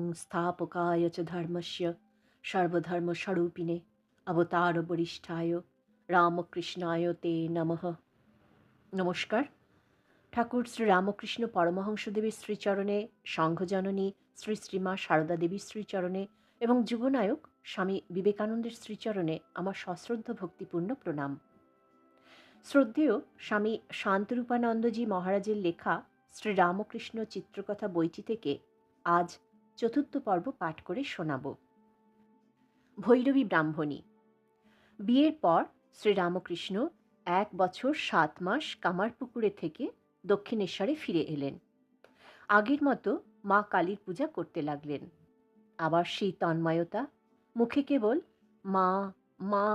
संस्थापकाय च धर्मस्य सर्वधर्मस्वरूपिणे अवतारवरिष्ठाय রামকৃষ্ণায় তে নমঃ। নমস্কার। ঠাকুর শ্রী রামকৃষ্ণ পরমহংসদেবের শ্রীচরণে, সংঘজননী শ্রী শ্রীমা সারদা দেবীর শ্রীচরণে এবং যুগনায়ক স্বামী বিবেকানন্দের শ্রীচরণে আমার সশ্রদ্ধ ভক্তিপূর্ণ প্রণাম। শ্রদ্ধেয় স্বামী শান্তরূপানন্দজি মহারাজের লেখা শ্রী রামকৃষ্ণ চিত্রকথা বইটি থেকে আজ চতুর্থ পর্ব পাঠ করে শোনাব। ভৈরবী ব্রাহ্মণী। বিয়ের পর শ্রীরামকৃষ্ণ 1 বছর 7 মাস কামারপুকুরে থেকে দক্ষিণেশ্বরে ফিরে এলেন। আগের মতো মা কালীর পূজা করতে লাগলেন। আবার সেই তন্ময়তা, মুখে কেবল মা মা।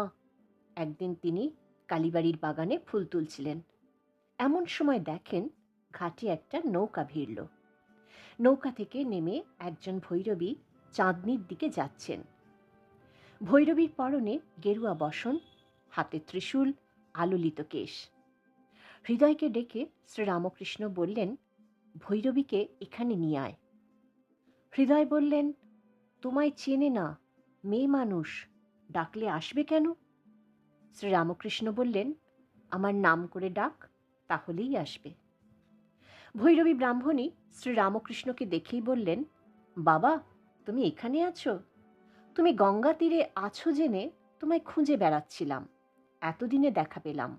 একদিন তিনি কালীবাড়ির বাগানে ফুল তুলছিলেন। এমন সময় দেখেন ঘাটে একটা নৌকা ভিড়ল। নৌকা থেকে নেমে একজন ভৈরবী চাঁদনির দিকে যাচ্ছেন। ভৈরবীর পরনে গেরুয়া বসন, হাতে ত্রিশূল, আলোলিত কেশ। হৃদয়কে ডেকে শ্রীরামকৃষ্ণ বললেন, ভৈরবীকে এখানে নিয়ে আয়। হৃদয় বললেন, তোমায় চেনে না, মেয়ে মানুষ, ডাকলে আসবে কেন? শ্রীরামকৃষ্ণ বললেন, আমার নাম করে ডাক, তাহলেই আসবে। ভৈরবী ব্রাহ্মণী শ্রীরামকৃষ্ণকে দেখেই বললেন, বাবা, তুমি এখানে আছো? তুমি গঙ্গা তীরে আছো জেনে তোমায় খুঁজে বেড়াচ্ছিলাম, এতদিনে দেখা পেলাম।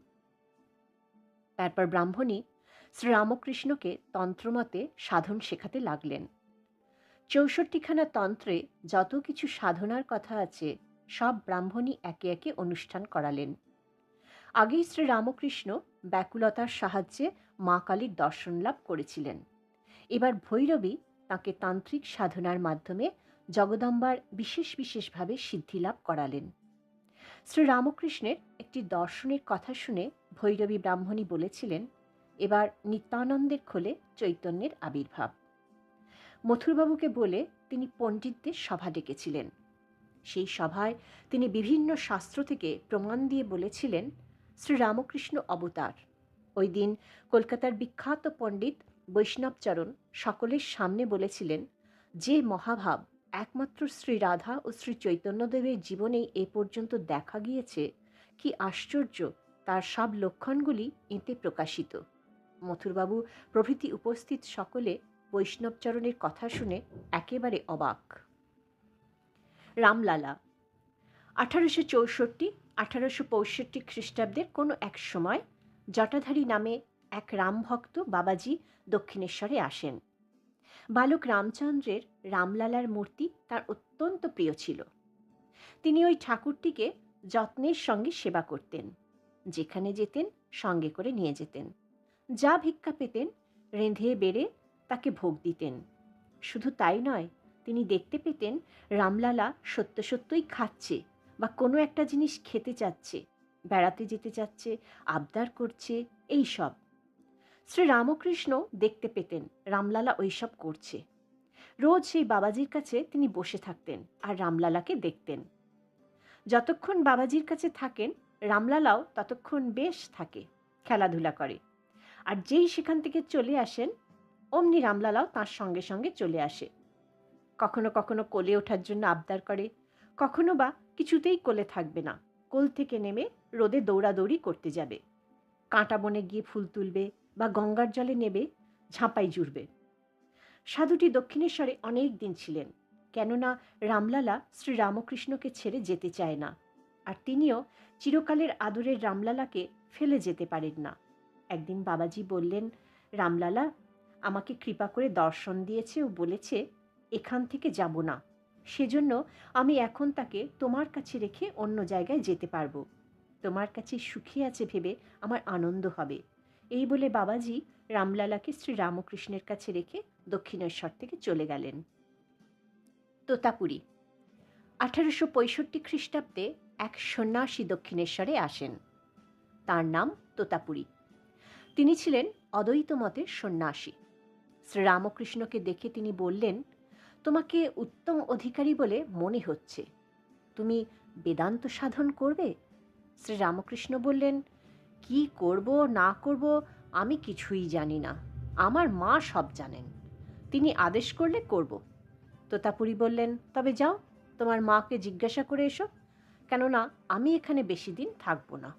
তারপর ব্রাহ্মণী শ্রীরামকৃষ্ণকে তন্ত্রমতে সাধন শেখাতে লাগলেন। 64খানা তন্ত্রে যত কিছু সাধনার কথা আছে সব ব্রাহ্মণী একে একে অনুষ্ঠান করালেন। আগেই শ্রীরামকৃষ্ণ ব্যাকুলতার সাহায্যে মা কালীর দর্শন লাভ করেছিলেন। এবার ভৈরবী তাঁকে তান্ত্রিক সাধনার মাধ্যমে জগদম্বার বিশেষভাবে সিদ্ধিলাভ করালেন। শ্রীরামকৃষ্ণের একটি দর্শনের কথা শুনে ভৈরবী ব্রাহ্মণী বলেছিলেন, এবার নিত্যানন্দের খোলে চৈতন্যের আবির্ভাব। মথুরবাবুকে বলে তিনি পণ্ডিতদের সভা ডেকেছিলেন। সেই সভায় তিনি বিভিন্ন শাস্ত্র থেকে প্রমাণ দিয়ে বলেছিলেন, শ্রীরামকৃষ্ণ অবতার। ওই দিন কলকাতার বিখ্যাত পণ্ডিত বৈষ্ণবচরণ সকলের সামনে বলেছিলেন, যে মহাভাব একমাত্র শ্রী রাধা ও শ্রী চৈতন্যদেবের জীবনেই এ পর্যন্ত দেখা গিয়েছে, কি আশ্চর্য, তার সব লক্ষণগুলি এতে প্রকাশিত। মথুরবাবু প্রভৃতি উপস্থিত সকলে বৈষ্ণবচরণের কথা শুনে একেবারে অবাক। রামলালা। 1864-1865 খ্রিস্টাব্দের কোনো এক সময় জটাধারী নামে এক রামভক্ত বাবাজি দক্ষিণেশ্বরে আসেন। বালক রামচন্দ্রের রামলালার মূর্তি তার অত্যন্ত প্রিয় ছিল। তিনি ওই ঠাকুরটিকে যত্নের সঙ্গে সেবা করতেন। যেখানে যেতেন সঙ্গে করে নিয়ে যেতেন। যা ভিক্ষা পেতেন রেঁধে বেড়ে তাকে ভোগ দিতেন। শুধু তাই নয়, তিনি দেখতে পেতেন রামলালা সত্যই খাচ্ছে বা কোনো একটা জিনিস খেতে চাচ্ছে, বেড়াতে যেতে চাচ্ছে, আবদার করছে, এই সব। শ্রীরামকৃষ্ণ দেখতে পেতেন রামলালা ওইসব করছে। রোজ সেই বাবাজির কাছে তিনি বসে থাকতেন আর রামলালাকে দেখতেন। যতক্ষণ বাবাজির কাছে থাকেন রামলালাও ততক্ষণ বেশ থাকে, খেলাধুলা করে। আর যেই সেখান থেকে চলে আসেন অমনি রামলালাও তার সঙ্গে সঙ্গে চলে আসে। কখনো কখনো কোলে ওঠার জন্য আবদার করে, কখনো বা কিছুতেই কোলে থাকবে না, কোল থেকে নেমে রোদে দৌড়াদৌড়ি করতে যাবে, কাঁটা বনে গিয়ে ফুল তুলবে বা গঙ্গার জলে নেবে, ঝাঁপাই জুড়বে। সাধুটি দক্ষিণেশ্বরে অনেক দিন ছিলেন, কেননা রামলালা শ্রীরামকৃষ্ণকে ছেড়ে যেতে চায় না, আর তিনিও চিরকালের আদরের রামলালাকে ফেলে যেতে পারেন না। একদিন বাবাজি বললেন, রামলালা আমাকে কৃপা করে দর্শন দিয়েছে ও বলেছে এখান থেকে যাব না, সেজন্য আমি এখন তাকে তোমার কাছে রেখে অন্য জায়গায় যেতে পারবো। তোমার কাছে সুখী আছে ভেবে আমার আনন্দ হবে। এই বলে বাবাজি রামলালাকে শ্রীরামকৃষ্ণের কাছে রেখে দক্ষিণেশ্বর থেকে চলে গেলেন। তোতাপুরী। 1865 খ্রিস্টাব্দে এক সন্ন্যাসী দক্ষিণেশ্বরে আসেন। তার নাম তোতাপুরী। তিনি ছিলেন অদ্বৈত মতের সন্ন্যাসী। শ্রীরামকৃষ্ণকে দেখে তিনি বললেন, তোমাকে উত্তম অধিকারী বলে মনে হচ্ছে, তুমি বেদান্ত সাধন করবে? শ্রীরামকৃষ্ণ বললেন, কি করব না করব আমি কিছুই জানি না, আমার মা সব জানেন, তিনি আদেশ করলে করব। তোতাপুরী বললেন, তবে যাও, তোমার মাকে জিজ্ঞাসা করে এসো, কেননা আমি এখানে বেশি দিন থাকব না।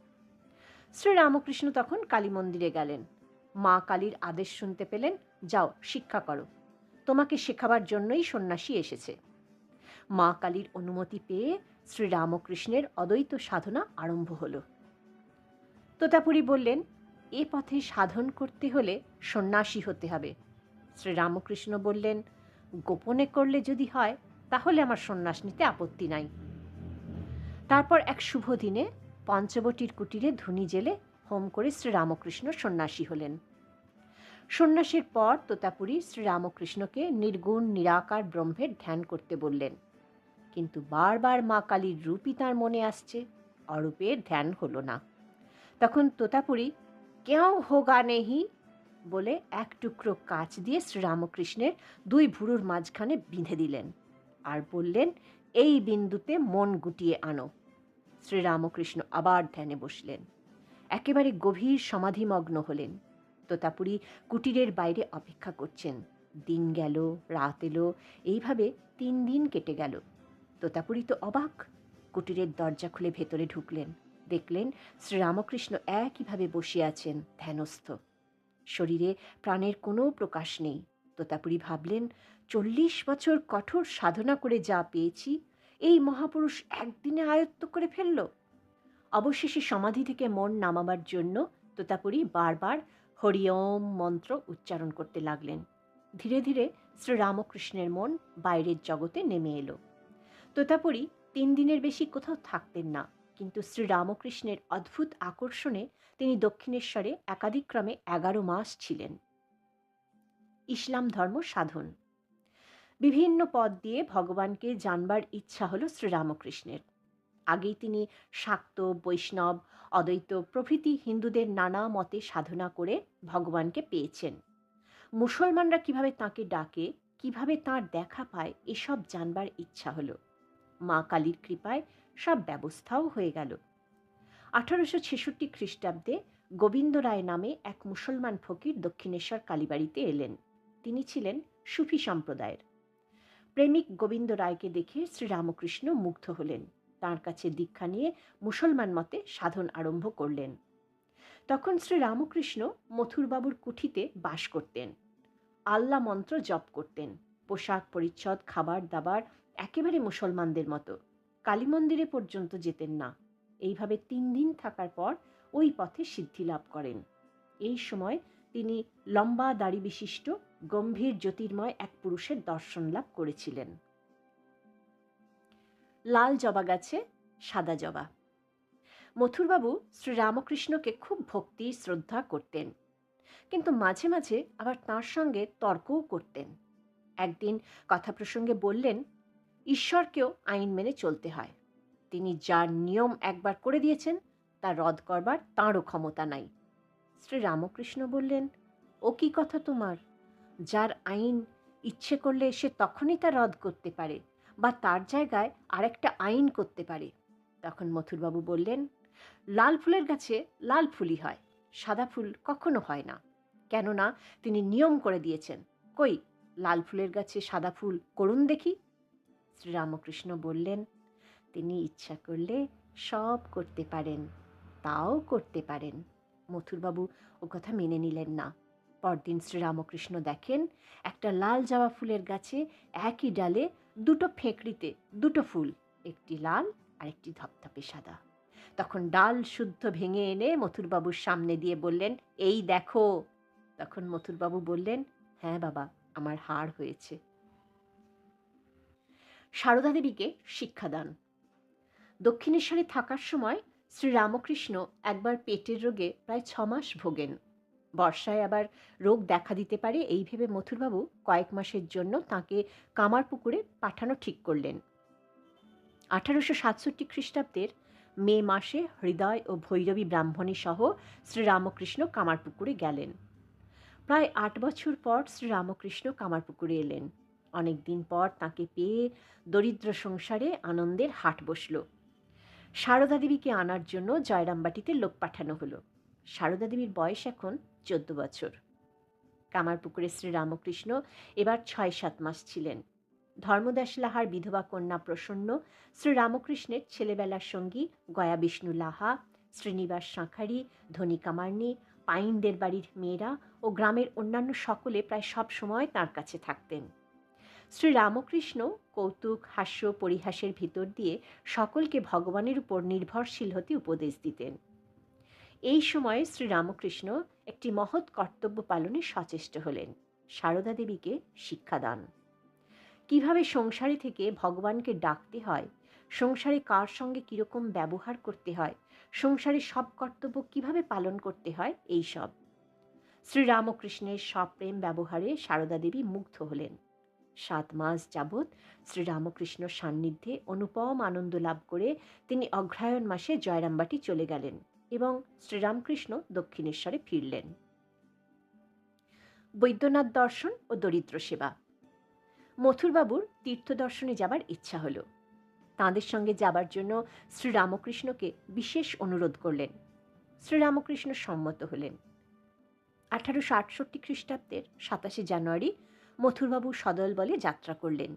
শ্রীরামকৃষ্ণ তখন কালী মন্দিরে গেলেন। মা কালীর আদেশ শুনতে পেলেন, যাও শিক্ষা করো, তোমাকে শেখাবার জন্যই সন্ন্যাসী এসেছে। মা কালীর অনুমতি পেয়ে শ্রীরামকৃষ্ণের অদ্বৈত সাধনা আরম্ভ হল। তোতাপুরী বললেন, এ পথে সাধন করতে হলে সন্ন্যাসী হতে হবে। শ্রীরামকৃষ্ণ বললেন, গোপনে করলে যদি হয় তাহলে আমার সন্ন্যাস নিতে আপত্তি নাই। তারপর এক শুভ দিনে পঞ্চবটির কুটিরে ধুনি জেলে হোম করে শ্রীরামকৃষ্ণ সন্ন্যাসী হলেন। সন্ন্যাসের পর তোতাপুরী শ্রীরামকৃষ্ণকে নির্গুণ নিরাকার ব্রহ্মের ধ্যান করতে বললেন, কিন্তু বারবার মা কালীর রূপই তাঁর মনে আসছে, অরূপের ধ্যান হলো না। তখন তোতাপুরী কেউ হোগা নেহি বলে এক টুকরো কাচ দিয়ে শ্রীরামকৃষ্ণের দুই ভুরুর মাঝখানে বিঁধে দিলেন আর বললেন, এই বিন্দুতে মন গুটিয়ে আনো। শ্রীরামকৃষ্ণ আবার ধ্যানে বসলেন, একেবারে গভীর সমাধিমগ্ন হলেন। তোতাপুরী কুটিরের বাইরে অপেক্ষা করছেন। দিন গেল, রাত এলো, এইভাবে 3 দিন কেটে গেল। তোতাপুরী তো অবাক। কুটিরের দরজা খুলে ভেতরে ঢুকলেন, দেখলেন শ্রীরামকৃষ্ণ একইভাবে বসে আছেন ধ্যানস্থ। শরীরে প্রাণের কোনো প্রকাশ নেই। তোতাপুরী ভাবলেন, 40 বছর কঠোর সাধনা করে যা পেয়েছি এই মহাপুরুষ একদিনে আয়ত্ত করে ফেলল। অবশেষে সমাধি থেকে মন নামাবার জন্য তোতাপুরী বারবার হরি ওম মন্ত্র উচ্চারণ করতে লাগলেন। ধীরে ধীরে শ্রীরামকৃষ্ণের মন বাইরের জগতে নেমে এলো। তোতাপুরী 3 দিনের বেশি কোথাও থাকতেন না, কিন্তু শ্রীরামকৃষ্ণের অদ্ভুত আকর্ষণে তিনি দক্ষিণেশ্বরে একাদিক্রমে 11 মাস ছিলেন। ইসলাম ধর্ম সাধন। বিভিন্ন পথ দিয়ে ভগবানকে জানবার ইচ্ছা হলো শ্রীরামকৃষ্ণের। আগেই তিনি শাক্ত, বৈষ্ণব, অদ্বৈত প্রভৃতি হিন্দুদের নানা মতে সাধনা করে ভগবানকে পেয়েছেন। মুসলমানরা কিভাবে তাঁকে ডাকে, কিভাবে তাঁর দেখা পায়, এসব জানবার ইচ্ছা হলো। মা কালীর কৃপায় সব ব্যবস্থাও হয়ে গেল। 1866 খ্রিস্টাব্দে গোবিন্দ রায় নামে এক মুসলমান ফকির দক্ষিণেশ্বর কালীবাড়িতে এলেন। তিনি ছিলেন সুফি সম্প্রদায়ের। প্রেমিক গোবিন্দ রায়কে দেখে শ্রীরামকৃষ্ণ মুগ্ধ হলেন। তাঁর কাছে দীক্ষা নিয়ে মুসলমান মতে সাধন আরম্ভ করলেন। তখন শ্রীরামকৃষ্ণ মথুরবাবুর কুঠিতে বাস করতেন। আল্লাহ মন্ত্র জপ করতেন। পোশাক পরিচ্ছদ, খাবার দাবার একেবারে মুসলমানদের মতো। কালী মন্দিরে পর্যন্ত যেতেন না। এইভাবে 3 দিন থাকার পর ওই পথে সিদ্ধি লাভ করেন। এই সময় তিনি লম্বা দাড়ি বিশিষ্ট গম্ভীর জ্যোতির্ময় এক পুরুষের দর্শন লাভ করেছিলেন। লাল জবা গাছে সাদা জবা। মথুরবাবু শ্রীরামকৃষ্ণকে খুব ভক্তি শ্রদ্ধা করতেন, কিন্তু মাঝে মাঝে আবার তাঁর সঙ্গে তর্কও করতেন। একদিন কথা প্রসঙ্গে বললেন, ঈশ্বরকেও আইন মেনে চলতে হয়। তিনি যার নিয়ম একবার করে দিয়েছেন তা রদ করবার তাঁরও ক্ষমতা নাই। শ্রীরামকৃষ্ণ বললেন, ও কি কথা তোমার? যার আইন ইচ্ছে করলে সে তখনই তা রদ করতে পারে বা তার জায়গায় আরেকটা আইন করতে পারে। তখন মথুরবাবু বললেন, লাল ফুলের গাছে লাল ফুলই হয়, সাদা ফুল কখনো হয় না, কেননা তিনি নিয়ম করে দিয়েছেন। কই, লাল ফুলের গাছে সাদা ফুল করুন দেখি। শ্রীরামকৃষ্ণ বললেন, তিনি ইচ্ছা করলে সব করতে পারেন, তাও করতে পারেন। মথুরবাবু ও কথা মেনে নিলেন না। পরদিন শ্রীরামকৃষ্ণ দেখেন একটা লাল জবা ফুলের গাছে একই ডালে 2টো ফেঁকড়িতে 2টো ফুল, একটি লাল আর একটি ধপধপে সাদা। তখন ডাল শুদ্ধ ভেঙে এনে মথুরবাবুর সামনে দিয়ে বললেন, এই দেখো। তখন মথুরবাবু বললেন, হ্যাঁ বাবা, আমার হাড় হয়েছে। সারদা দেবীকে শিক্ষাদান। দক্ষিণেশ্বরে থাকার সময় শ্রীরামকৃষ্ণ একবার পেটের রোগে প্রায় 6 মাস ভোগেন। বর্ষায় আবার রোগ দেখা দিতে পারে এই ভেবে মথুরবাবু কয়েক মাসের জন্য তাঁকে কামারপুকুরে পাঠানো ঠিক করলেন। 1867 খ্রিস্টাব্দের মে মাসে হৃদয় ও ভৈরবী ব্রাহ্মণী সহ শ্রীরামকৃষ্ণ কামারপুকুরে গেলেন। প্রায় 8 বছর পর শ্রীরামকৃষ্ণ কামারপুকুরে এলেন। অনেক দিন পর তাঁকে পেয়ে দরিদ্র সংসারে আনন্দের হাট বসল। সারদা দেবীকে আনার জন্য জয়রামবাটিতে লোক পাঠানো হলো। সারদা দেবীর বয়স এখন 14 বছর। কামারপুকুরে শ্রীরামকৃষ্ণ এবার 6-7 মাস ছিলেন। ধর্মদাস লাহার বিধবা কন্যা প্রসন্ন, শ্রীরামকৃষ্ণের ছেলেবেলার সঙ্গী গয়া বিষ্ণু লাহা, শ্রীনিবাস শাঁখারি, ধনী কামার্নি, পাইনদের বাড়ির মেয়েরা ও গ্রামের অন্যান্য সকলে প্রায় সব সময় তাঁর কাছে থাকতেন। শ্রীরামকৃষ্ণ কৌতুক, হাস্য, পরিহাসের ভিতর দিয়ে সকলকে ভগবানের উপর নির্ভরশীল হতে উপদেশ দিতেন। এই সময়ে শ্রীরামকৃষ্ণ একটি মহৎ কর্তব্য পালনে সচেষ্ট হলেন, সারদা দেবীকে শিক্ষাদান। কিভাবে সংসারে থেকে ভগবানকে ডাকতে হয়, সংসারে কার সঙ্গে কীরকম ব্যবহার করতে হয়, সংসারে সব কর্তব্য কিভাবে পালন করতে হয়, এই সব। শ্রীরামকৃষ্ণের সপ্রেম ব্যবহারে সারদা দেবী মুগ্ধ হলেন। 7 মাস যাবৎ শ্রীরামকৃষ্ণ সান্নিধ্যে অনুপম আনন্দ লাভ করে তিনি অগ্রহায়ণ মাসে জয়রামবাটি চলে গেলেন এবং শ্রীরামকৃষ্ণ দক্ষিণেশ্বরে ফিরলেন। বৈদ্যনাথ দর্শন ও দরিদ্র সেবা। মথুরবাবুর তীর্থ দর্শনে যাবার ইচ্ছা হলো। তাঁদের সঙ্গে যাবার জন্য শ্রীরামকৃষ্ণকে বিশেষ অনুরোধ করলেন। শ্রীরামকৃষ্ণ সম্মত হলেন। 1868 খ্রিস্টাব্দের 27 জানুয়ারি মথুরবাবু সদল বলে যাত্রা করলেন।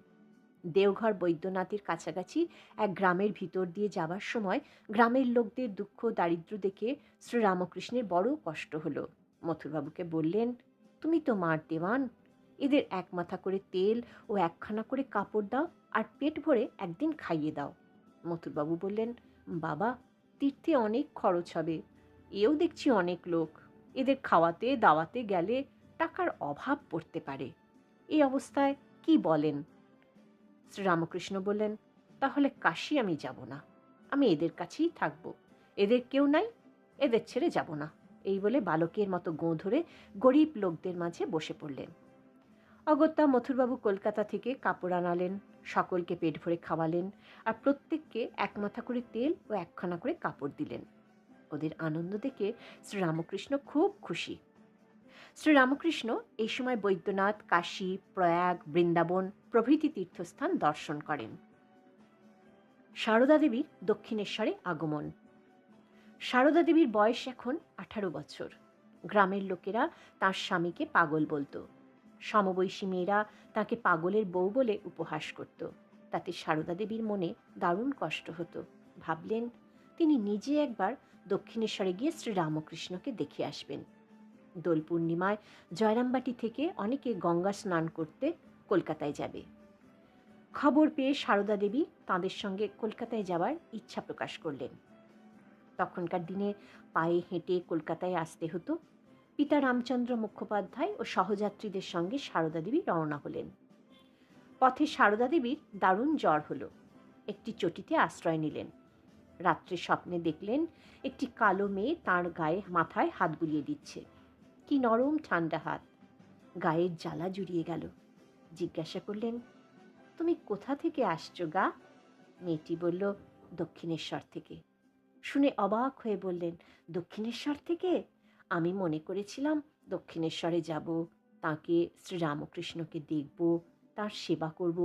দেওঘর বৈদ্যনাথের কাছাকাছি এক গ্রামের ভিতর দিয়ে যাবার সময় গ্রামের লোকদের দুঃখ দারিদ্র্য দেখে শ্রীরামকৃষ্ণের বড় কষ্ট হলো। মথুরবাবুকে বললেন, তুমি তো মার দেওয়ান, এদের 1 মাথা করে তেল ও 1খানা করে কাপড় দাও আর পেট ভরে একদিন খাইয়ে দাও। মথুরবাবু বললেন, বাবা, তীর্থে অনেক খরচ হবে, এও দেখছি অনেক লোক, এদের খাওয়াতে দাওয়াতে গেলে টাকার অভাব পড়তে পারে। এই অবস্থায় কি বলেন? শ্রীরামকৃষ্ণ বললেন, তাহলে কাশী আমি যাব না, আমি এদের কাছেই থাকব, এদের কেউ নাই, এদের ছেড়ে যাব না। এই বলে বালকের মতো গোঁ ধরে গরিব লোকদের মাঝে বসে পড়লেন। অগত্যা মথুরবাবু কলকাতা থেকে কাপড় আনালেন, সকলকে পেট ভরে খাওয়ালেন আর প্রত্যেককে 1 মাথা করে তেল ও 1খানা করে কাপড় দিলেন। ওদের আনন্দ দেখে শ্রীরামকৃষ্ণ খুব খুশি। শ্রীরামকৃষ্ণ এই সময় বৈদ্যনাথ, কাশী, প্রয়াগ, বৃন্দাবন প্রভৃতি তীর্থস্থান দর্শন করেন। সারদা দেবীর দক্ষিণেশ্বরে আগমন। সারদা দেবীর বয়স এখন 18 বছর। গ্রামের লোকেরা তাঁর স্বামীকে পাগল বলতো। সমবয়সী মেয়েরা তাকে পাগলের বউ বলে উপহাস করত। তাতে সারদা দেবীর মনে দারুণ কষ্ট হতো। ভাবলেন, তিনি নিজে একবার দক্ষিণেশ্বরে গিয়ে শ্রীরামকৃষ্ণকে দেখে আসবেন। দোল পূর্ণিমায় জয়রামবাটি থেকে অনেকে গঙ্গা স্নান করতে কলকাতায় যাবে। খবর পেয়ে সারদা দেবী তাঁদের সঙ্গে কলকাতায় যাওয়ার ইচ্ছা প্রকাশ করলেন। তখনকার দিনে পায়ে হেঁটে কলকাতায় আসতে হতো। পিতা রামচন্দ্র মুখোপাধ্যায় ও সহযাত্রীদের সঙ্গে সারদা দেবী রওনা হলেন। পথে সারদা দেবীর দারুণ জ্বর হলো। একটি চটিতে আশ্রয় নিলেন। রাত্রে স্বপ্নে দেখলেন একটি কালো মেয়ে তাঁর গায়ে মাথায় হাত বুলিয়ে দিচ্ছে। কি নরম ঠান্ডা হাত, গায়ের জ্বালা জুড়িয়ে গেল। জিজ্ঞাসা করলেন, তুমি কোথা থেকে আসছো গা? মেয়েটি বলল, দক্ষিণেশ্বর থেকে। শুনে অবাক হয়ে বললেন, দক্ষিণেশ্বর থেকে? আমি মনে করেছিলাম দক্ষিণেশ্বরে যাব, তাকে শ্রীরামকৃষ্ণকে দেখব, তার সেবা করব,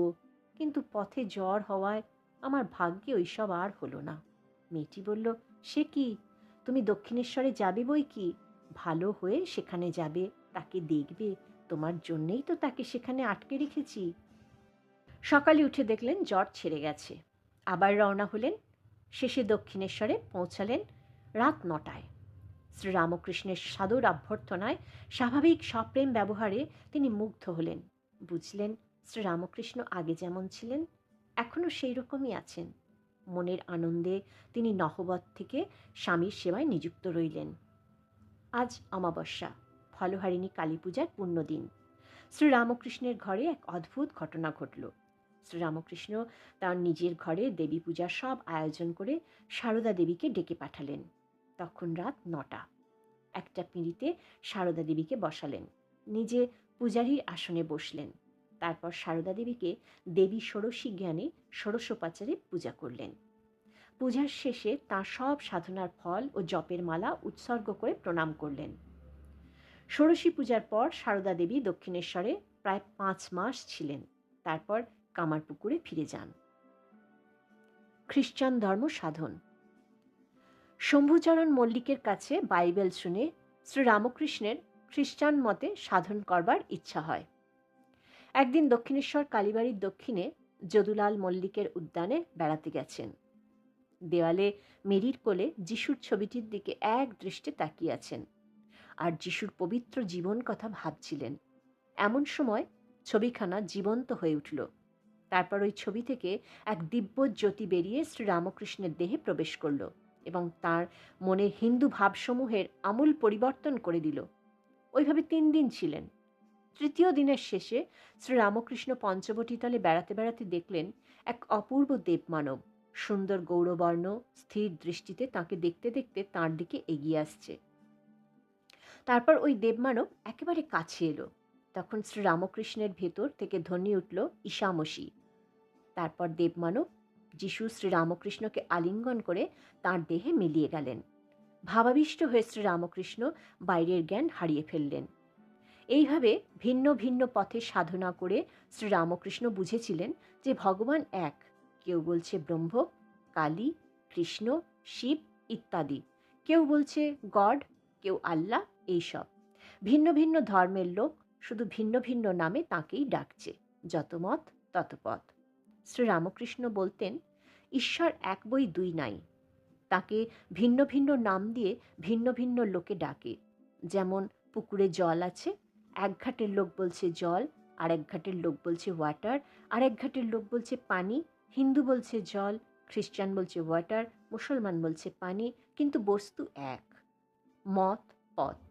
কিন্তু পথে জ্বর হওয়ায় আমার ভাগ্যে ওইসব আর হলো না। মেয়েটি বলল, সে কি, তুমি দক্ষিণেশ্বরে যাবে বই কি, ভালো হয়ে সেখানে যাবে, তাকে দেখবে, তোমার জন্যেই তো তাকে সেখানে আটকে রেখেছি। সকালে উঠে দেখলেন জ্বর ছেড়ে গেছে। আবার রওনা হলেন। শেষে দক্ষিণেশ্বরে পৌঁছালেন রাত 9টায়। শ্রীরামকৃষ্ণের সাদর অভ্যর্থনায়, স্বাভাবিক সপ্রেম ব্যবহারে তিনি মুগ্ধ হলেন। বুঝলেন, শ্রীরামকৃষ্ণ আগে যেমন ছিলেন এখনও সেই রকমই আছেন। মনের আনন্দে তিনি নহবত থেকে স্বামীর সেবায় নিযুক্ত রইলেন। আজ অমাবস্যা, ফলহারিণী কালী পূজার পুণ্যদিন। শ্রীরামকৃষ্ণের ঘরে এক অদ্ভুত ঘটনা ঘটল। শ্রীরামকৃষ্ণ তার নিজের ঘরে দেবী পূজার সব আয়োজন করে সারদা দেবীকে ডেকে পাঠালেন। তখন রাত 9টা। একটা পিঁড়িতে সারদা দেবীকে বসালেন, নিজে পূজারীর আসনে বসলেন। তারপর সারদা দেবীকে দেবী ষোড়শী জ্ঞানে ষোড়শোপাচারে পূজা করলেন। পূজার শেষে তাঁর সব সাধনার ফল ও জপের মালা উৎসর্গ করে প্রণাম করলেন। ষোড়শী পূজার পর সারদা দেবী দক্ষিণেশ্বরে প্রায় 5 মাস ছিলেন। তারপর কামারপুকুরে ফিরে যান। খ্রিস্টান ধর্ম সাধন। শম্ভুচরণ মল্লিকের কাছে বাইবেল শুনে শ্রীরামকৃষ্ণের খ্রিস্টান মতে সাধন করবার ইচ্ছা হয়। একদিন দক্ষিণেশ্বর কালীবাড়ির দক্ষিণে যদুলাল মল্লিকের উদ্যানে বেড়াতে গেছেন। দেওয়ালে মেরির কোলে যিশুর ছবিটির দিকে এক দৃষ্টে তাকিয়ে আছেন আর যিশুর পবিত্র জীবন কথা ভাবছিলেন। এমন সময় ছবিখানা জীবন্ত হয়ে উঠল। তারপর ওই ছবি থেকে এক দিব্য জ্যোতি বেরিয়ে শ্রীরামকৃষ্ণের দেহে প্রবেশ করল এবং তার মনের হিন্দু ভাবসমূহের আমূল পরিবর্তন করে দিল। ওইভাবে 3 দিন ছিলেন। তৃতীয় দিনের শেষে শ্রীরামকৃষ্ণ পঞ্চবটীতলে বেড়াতে বেড়াতে দেখলেন এক অপূর্ব দেবমানব সুন্দর গৌরবর্ণ স্থির দৃষ্টিতে তাকে দেখতে দেখতে তাঁর দিকে এগিয়ে আসছে। তারপর ওই দেবমানব একেবারে কাছে এলো। তখন শ্রীরামকৃষ্ণের ভেতর থেকে ধ্বনি উঠল ঈশামসী। তারপর দেবমানব যিশু শ্রীরামকৃষ্ণকে আলিঙ্গন করে তাঁর দেহে মিলিয়ে গেলেন। ভাবাবিষ্ট হয়ে শ্রীরামকৃষ্ণ বাইরের জ্ঞান হারিয়ে ফেললেন। এইভাবে ভিন্ন ভিন্ন পথে সাধনা করে শ্রীরামকৃষ্ণ বুঝেছিলেন যে ভগবান এক। কেউ বলছে ব্রহ্ম, কালী, কৃষ্ণ, শিব ইত্যাদি। কেউ বলছে গড, কেউ আল্লাহ। এইসব ভিন্ন ভিন্ন ধর্মের লোক শুধু ভিন্ন ভিন্ন নামে তাঁকেই ডাকছে। যত মত তত পথ। শ্রীরামকৃষ্ণ বলতেন, ঈশ্বর এক বই দুই নাই। তাকে ভিন্ন ভিন্ন নাম দিয়ে ভিন্ন ভিন্ন লোকে ডাকে। যেমন পুকুরে জল আছে, এক ঘাটের লোক বলছে জল, আর এক ঘাটের লোক বলছে ওয়াটার, আর এক ঘাটের লোক বলছে পানি। হিন্দু বলছে জল, খ্রিস্টান বলছে ওয়াটার, মুসলমান বলছে পানি, কিন্তু বস্তু এক। মত পথ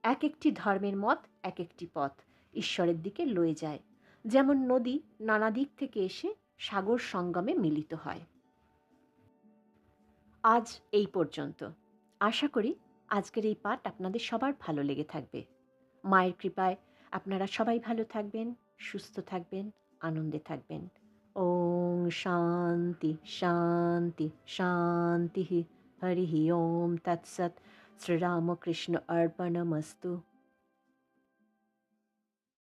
এক, একটি ধর্মের মত এক একটি পথ ঈশ্বরের দিকে লয়ে যায়। যেমন নদী নানা দিক থেকে এসে সাগর সঙ্গমে মিলিত হয়। আজ এই পর্যন্ত। আশা করি আজকের এই পাঠ আপনাদের সবার ভালো লেগে থাকবে। মায়ের কৃপায় আপনারা সবাই ভালো থাকবেন, সুস্থ থাকবেন, আনন্দে থাকবেন। ওং শান্তি শান্তি শান্তি। হরি ওম তৎসৎ। শ্রীরামকৃষ্ণ অর্পণমস্তু।